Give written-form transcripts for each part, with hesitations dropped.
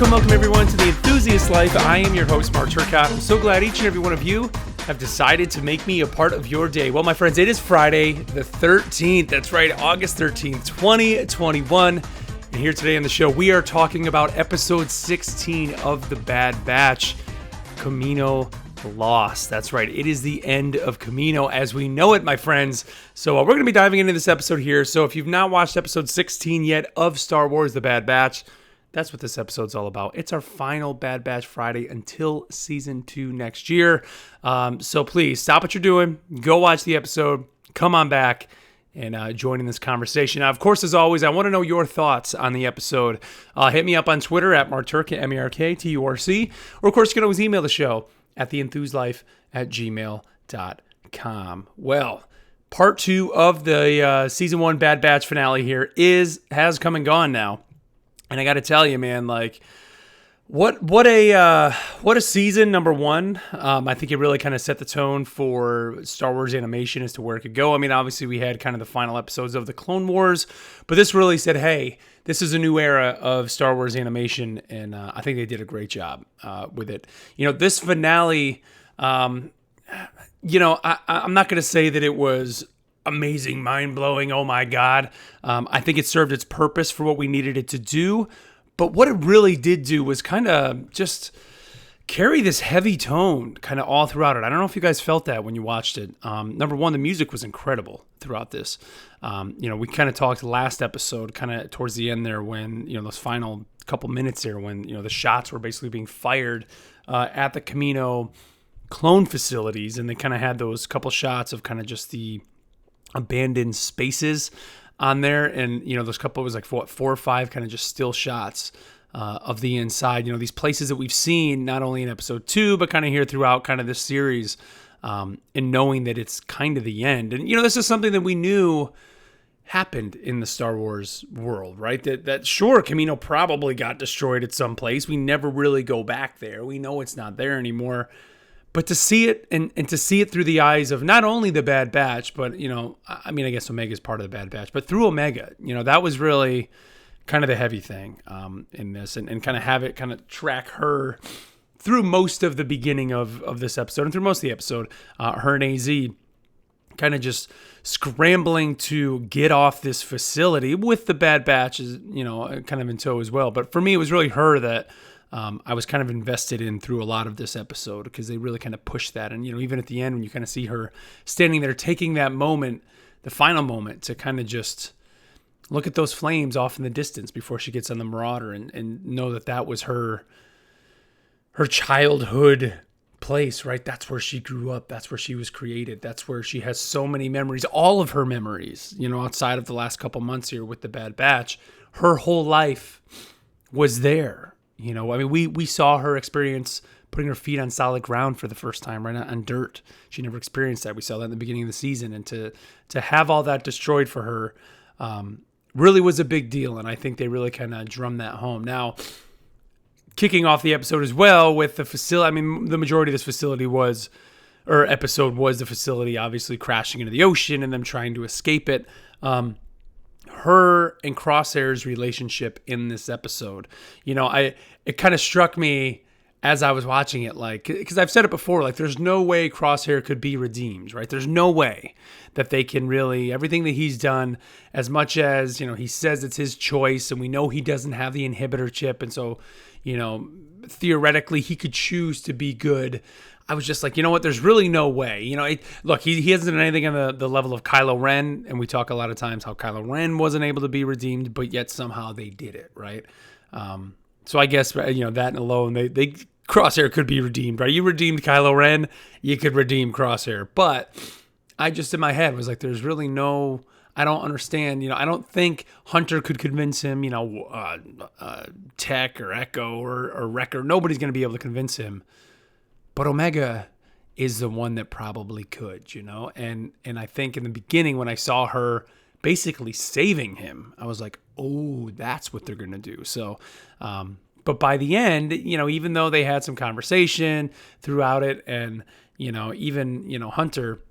Welcome everyone to The Enthusiast Life. I am your host, Mark Turcotte. I'm so glad each and every one of you have decided to make me a part of your day. Well, my friends, it is Friday the 13th. That's right, August 13th, 2021. And here today on the show, we are talking about episode 16 of The Bad Batch, Camino Lost. That's right, it is the end of Camino as we know it, my friends. So we're going to be diving into this episode here. So if you've not watched episode 16 yet of Star Wars The Bad Batch, that's what this episode's all about. It's our final Bad Batch Friday until season 2 next year. So please stop what you're doing, go watch the episode, come on back, and join in this conversation. Now, of course, as always, I want to know your thoughts on the episode. Hit me up on Twitter at MarkTurc, M-E-R-K-T-U-R-C, or of course, you can always email the show at theenthuslife@gmail.com. Well, part 2 of the season 1 Bad Batch finale here has come and gone now. And I got to tell you, man, like, what a season, number one. I think it really kind of set the tone for Star Wars animation as to where it could go. I mean, obviously, we had kind of the final episodes of the Clone Wars, but this really said, hey, this is a new era of Star Wars animation, and I think they did a great job with it. You know, this finale, I'm not going to say that it was amazing, mind-blowing, oh my God. I think it served its purpose for what we needed it to do. But what it really did do was kind of just carry this heavy tone kind of all throughout it. I don't know if you guys felt that when you watched it. Number one, the music was incredible throughout this. We kind of talked last episode, kind of towards the end there when, those final couple minutes there when, the shots were basically being fired at the Camino clone facilities. And they kind of had those couple shots of kind of just the abandoned spaces on there, and those couple was like 4 or 5 kind of just still shots of the inside, these places that we've seen not only in episode 2 but kind of here throughout kind of this series, and knowing that it's kind of the end. And this is something that we knew happened in the Star Wars world, right? That sure, Camino probably got destroyed at some place. We never really go back there. We know it's not there anymore. But to see it and to see it through the eyes of not only the Bad Batch, but, I guess Omega's part of the Bad Batch, but through Omega, that was really kind of the heavy thing in this, and kind of have it kind of track her through most of the beginning of this episode and through most of the episode, her and AZ kind of just scrambling to get off this facility with the Bad Batch, kind of in tow as well. But for me, it was really her that I was kind of invested in through a lot of this episode because they really kind of pushed that. And, even at the end when you kind of see her standing there taking that moment, the final moment to kind of just look at those flames off in the distance before she gets on the Marauder and know that was her childhood place, right? That's where she grew up. That's where she was created. That's where she has so many memories, all of her memories, outside of the last couple months here with the Bad Batch. Her whole life was there. We saw her experience putting her feet on solid ground for the first time, right, on dirt. She never experienced that. We saw that in the beginning of the season. And to have all that destroyed for her really was a big deal. And I think they really kind of drummed that home. Now, kicking off the episode as well with the facility, the majority of this episode was the facility obviously crashing into the ocean and them trying to escape it. Her and Crosshair's relationship in this episode, it kind of struck me as I was watching it, like, because I've said it before, like, there's no way Crosshair could be redeemed, right? There's no way that they can really, everything that he's done, as much as, he says it's his choice, and we know he doesn't have the inhibitor chip, and so, theoretically he could choose to be good. I was just like, you know what? There's really no way. Look, he hasn't done anything on the level of Kylo Ren, and we talk a lot of times how Kylo Ren wasn't able to be redeemed, but yet somehow they did it, right? So I guess, that alone, they Crosshair could be redeemed, right? You redeemed Kylo Ren, you could redeem Crosshair. But I just, in my head, was like, there's really no, I don't understand. I don't think Hunter could convince him, Tech or Echo or Wrecker. Nobody's going to be able to convince him. But Omega is the one that probably could, and I think in the beginning when I saw her basically saving him, I was like, oh, that's what they're going to do. So, but by the end, even though they had some conversation throughout it and, even, Hunter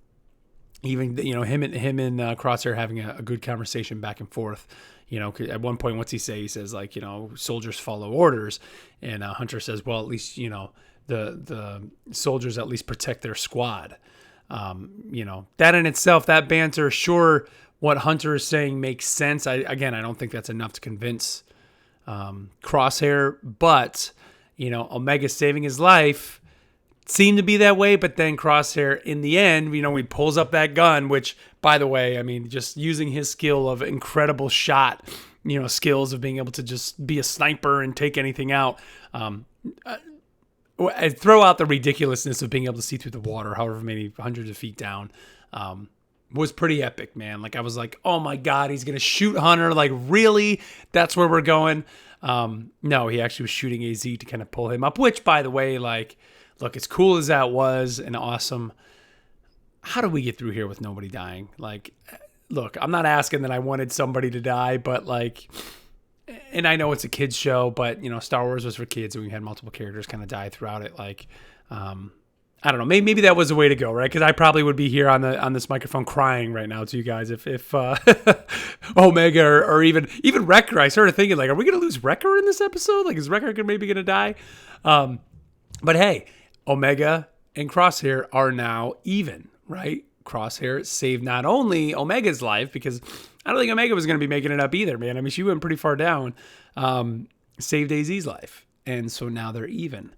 even, him and Crosshair having a good conversation back and forth. At one point, what's he say? He says, like, soldiers follow orders. And Hunter says, well, at least, the soldiers at least protect their squad. That in itself, that banter, sure, what Hunter is saying makes sense. I don't think that's enough to convince Crosshair. But, Omega saving his life seemed to be that way, but then Crosshair in the end, he pulls up that gun, which, by the way, I mean, just using his skill of incredible shot, skills of being able to just be a sniper and take anything out. I throw out the ridiculousness of being able to see through the water, however many hundreds of feet down, was pretty epic, man. Like, I was like, oh my God, he's going to shoot Hunter. Like, really? That's where we're going? No, he actually was shooting AZ to kind of pull him up, which, by the way, like, look, as cool as that was and awesome, how do we get through here with nobody dying? Like, look, I'm not asking that I wanted somebody to die, but like, and I know it's a kid's show, but Star Wars was for kids and we had multiple characters kind of die throughout it. Like, I don't know, maybe that was the way to go, right? Because I probably would be here on this microphone crying right now to you guys if Omega or even Wrecker. I started thinking, like, are we going to lose Wrecker in this episode? Like, is Wrecker maybe going to die? But hey, Omega and Crosshair are now even, right? Crosshair saved not only Omega's life, because I don't think Omega was going to be making it up either, man. I mean, she went pretty far down. Saved AZ's life. And so now they're even.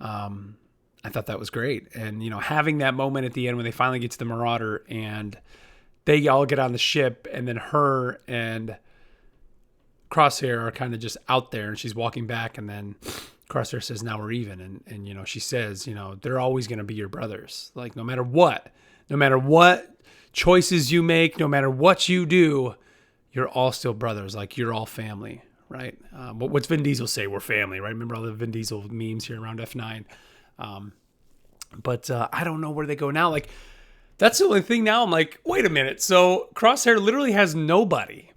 I thought that was great. And, having that moment at the end when they finally get to the Marauder and they all get on the ship, and then her and Crosshair are kind of just out there and she's walking back, and then Crosshair says, now we're even. And she says, they're always going to be your brothers. Like, no matter what choices you make, no matter what you do, you're all still brothers. Like, you're all family, right? What's Vin Diesel say? We're family, right? Remember all the Vin Diesel memes here around F9. But I don't know where they go now. Like, that's the only thing now. I'm like, wait a minute. So Crosshair literally has nobody.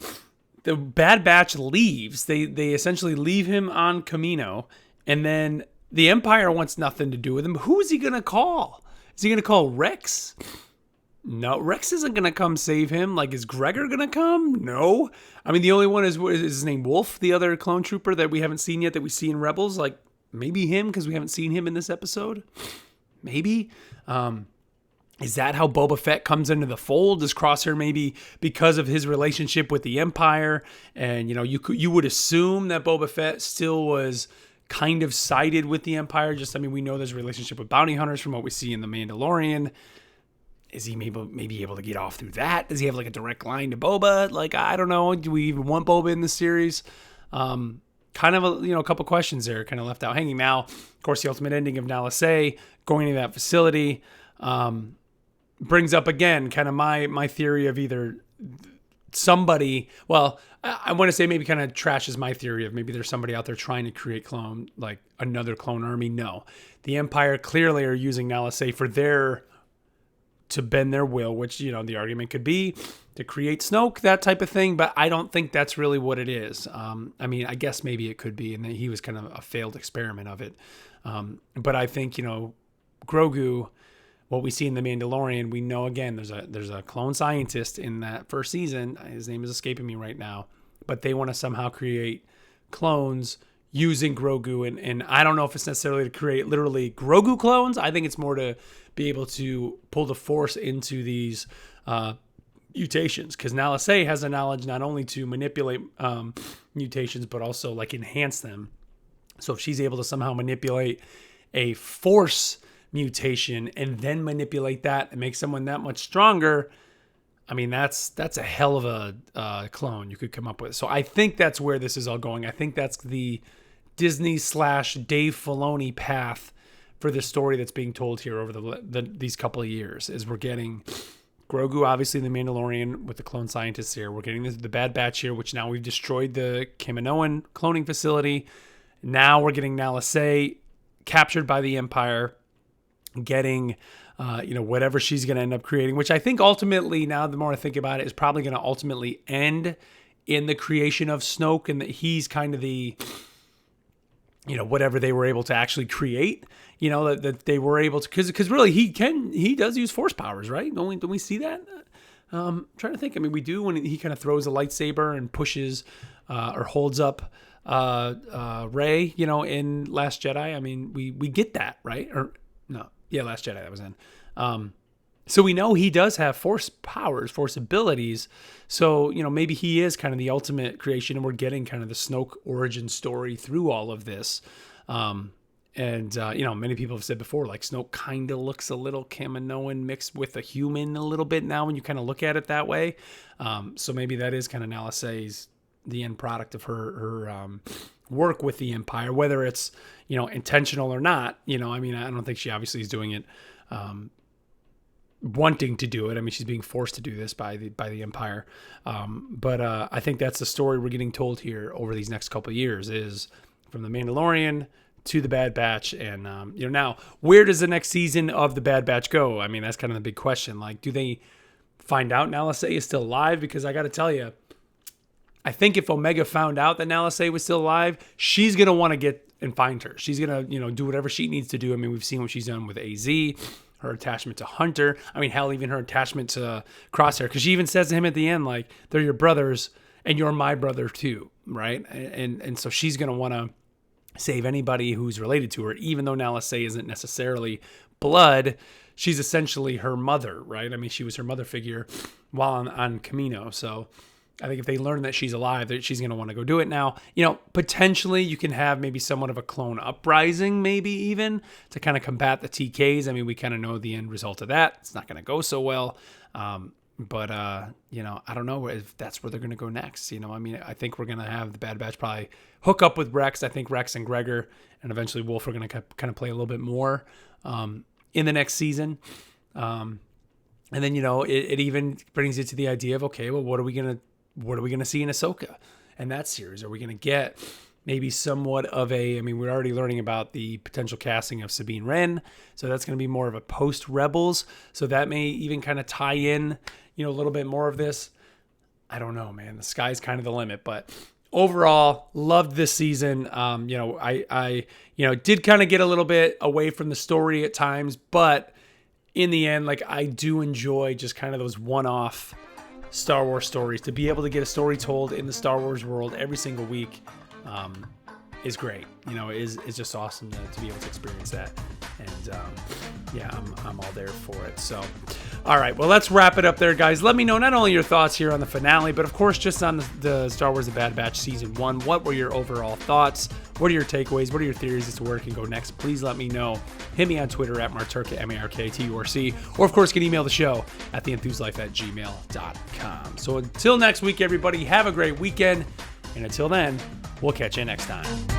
The Bad Batch leaves. They essentially leave him on Kamino. And then the Empire wants nothing to do with him. Who is he going to call? Is he going to call Rex? No, Rex isn't going to come save him. Like, is Gregor going to come? No. I mean, the only one is his name Wolf, the other clone trooper that we haven't seen yet that we see in Rebels. Like, maybe him, because we haven't seen him in this episode. Maybe. Is that how Boba Fett comes into the fold? Does Crosshair maybe because of his relationship with the Empire? And, you would assume that Boba Fett still was kind of sided with the Empire. We know there's a relationship with bounty hunters from what we see in The Mandalorian. Is he maybe able to get off through that? Does he have like a direct line to Boba? Like, I don't know. Do we even want Boba in the series? Kind of a couple questions there kind of left out hanging. Now, of course, the ultimate ending of Nala Se going to that facility brings up again kind of my theory of either somebody, well, I want to say maybe kind of trashes my theory of maybe there's somebody out there trying to create like another clone army. No, the Empire clearly are using Nala Se to bend their will, which, the argument could be to create Snoke, that type of thing. But I don't think that's really what it is. I guess maybe it could be, and that he was kind of a failed experiment of it. But I think, Grogu, what we see in The Mandalorian, we know, again, there's a clone scientist in that first season. His name is escaping me right now. But they want to somehow create clones using Grogu. And I don't know if it's necessarily to create literally Grogu clones. I think it's more to be able to pull the Force into these mutations. Because Nala Se has the knowledge not only to manipulate mutations, but also like enhance them. So if she's able to somehow manipulate a Force mutation and then manipulate that and make someone that much stronger, I mean, that's a hell of a clone you could come up with. So I think that's where this is all going. I think that's the Disney/Dave Filoni path for the story that's being told here over these couple of years. Is we're getting Grogu, obviously the Mandalorian with the clone scientists here. We're getting the Bad Batch here, which now we've destroyed the Kaminoan cloning facility. Now we're getting Nala Se captured by the Empire, getting whatever she's going to end up creating, which I think ultimately, now the more I think about it, is probably going to ultimately end in the creation of Snoke, and that he's kind of the whatever they were able to actually create, that they were able to, because really he does use force powers, right? Don't we see that? Trying to think. I mean, we do when he kind of throws a lightsaber and pushes or holds up Rey, in Last Jedi. I mean, we get that, right? Or no, yeah, Last Jedi that was in. So we know he does have force powers, force abilities. So, maybe he is kind of the ultimate creation, and we're getting kind of the Snoke origin story through all of this. Many people have said before, like Snoke kind of looks a little Kaminoan mixed with a human a little bit now when you kind of look at it that way. So maybe that is kind of Nala Se's, the end product of her work with the Empire, whether it's, intentional or not. I don't think she obviously is doing it wanting to do it. I mean, she's being forced to do this by the Empire. But I think that's the story we're getting told here over these next couple of years, is from the Mandalorian to the Bad Batch. And, now where does the next season of the Bad Batch go? I mean, that's kind of the big question. Like, do they find out Nala Se is still alive? Because I got to tell you, I think if Omega found out that Nala Se was still alive, she's going to want to get and find her. She's going to, do whatever she needs to do. I mean, we've seen what she's done with AZ, her attachment to Hunter. I mean, hell, even her attachment to Crosshair, because she even says to him at the end, like, they're your brothers and you're my brother too, right? And so she's going to want to save anybody who's related to her, even though Nala Se isn't necessarily blood. She's essentially her mother, right? I mean, she was her mother figure while on Kamino. So I think if they learn that she's alive, that she's going to want to go do it now. Potentially you can have maybe somewhat of a clone uprising, maybe even to kind of combat the TKs. I mean, we kind of know the end result of that. It's not going to go so well. But I don't know if that's where they're going to go next. I think we're going to have the Bad Batch probably hook up with Rex. I think Rex and Gregor and eventually Wolf are going to kind of play a little bit more in the next season. And then, it even brings it to the idea of, okay, well, what are we going to see in Ahsoka and that series? Are we going to get maybe somewhat of we're already learning about the potential casting of Sabine Wren. So that's going to be more of a post-Rebels. So that may even kind of tie in, a little bit more of this. I don't know, man. The sky's kind of the limit. But overall, loved this season. I did kind of get a little bit away from the story at times. But in the end, like, I do enjoy just kind of those one-off Star Wars stories. To be able to get a story told in the Star Wars world every single week is great. Is just awesome to be able to experience that. And I'm all there for it. So, all right, well, let's wrap it up there, guys. Let me know not only your thoughts here on the finale, but of course just on the Star Wars The Bad Batch Season 1. What were your overall thoughts? What are your takeaways? What are your theories as to where it can go next? Please let me know. Hit me on Twitter at Marturka, MARKTURC, or of course, can email the show at theenthuselife@gmail.com. So until next week, everybody, have a great weekend. And until then, we'll catch you next time.